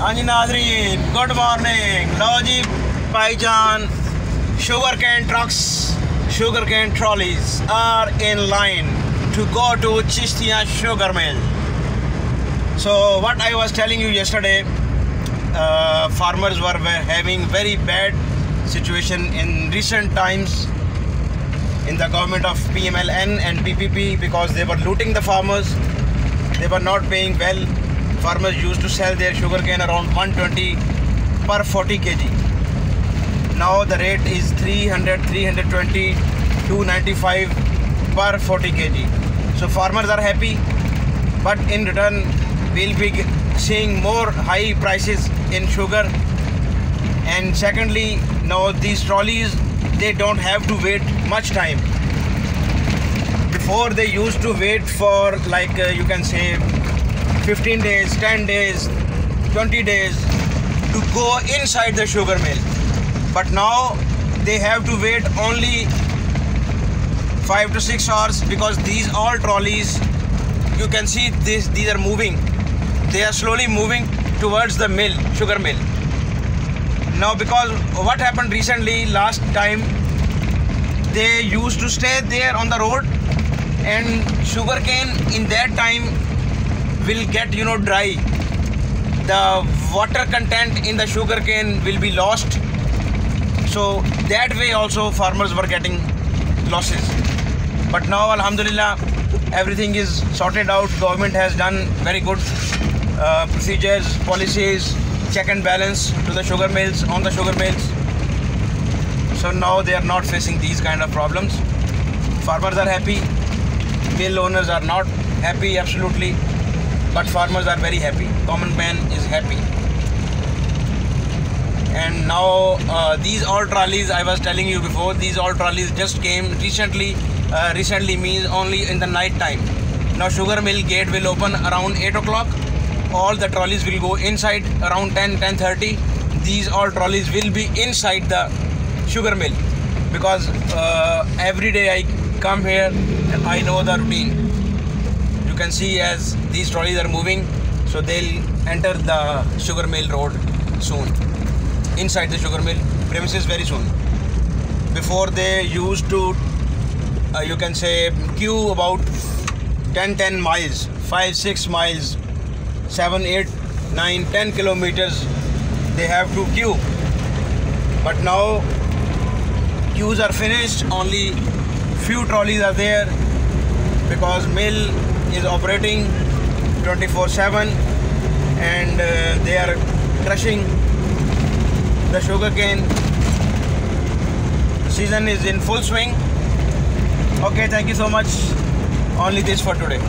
हाँ जी नाज़रीन, good morning. लो जी भाईजान, sugar cane trucks, sugar cane trolleys are in line to go to Chishtiya sugar mill. So what I was telling you yesterday, farmers were having very bad situation in recent times in the government of PMLN and PPP because they were looting the farmers. They were not paying well. Farmers used to sell their sugarcane around 120 per 40 kg. Now the rate is 300, 320, 295 per 40 kg. So farmers are happy, but in return we'll be seeing more high prices in sugar. And secondly, now these trolleys, they don't have to wait much time. Before they used to wait for like you can say 15 days, 10 days, 20 days to go inside the sugar mill. But now they have to wait only 5 to 6 hours because these all trolleys, you can see these are moving. They are slowly moving towards the mill, sugar mill. Now because what happened recently, last time they used to stay there on the road and sugarcane in that time will get dry. The water content in the sugarcane will be lost. So that way also farmers were getting losses. But now alhamdulillah everything is sorted out. Government has done very good procedures, policies, check and balance to the sugar mills, on the sugar mills. So now they are not facing these kind of problems. Farmers are happy, mill owners are not happy absolutely, but farmers are very happy. Common man is happy. And now these all trolleys, I was telling you before, these all trolleys just came recently. Recently means only in the night time. Now sugar mill gate will open around 8 o'clock. All the trolleys will go inside around 10:30. These all trolleys will be inside the sugar mill because every day I come here, I know the routine. You can see as these trolleys are moving, so they'll enter the sugar mill road soon, inside the sugar mill premises very soon. Before they used to you can say queue about 10 miles, 5-6 miles, 7, 8, 9, 10 kilometers they have to queue. But now queues are finished, only few trolleys are there because mill is operating 24/7 and they are crushing the sugarcane. The season is in full swing. Okay, thank you so much. Only this for today.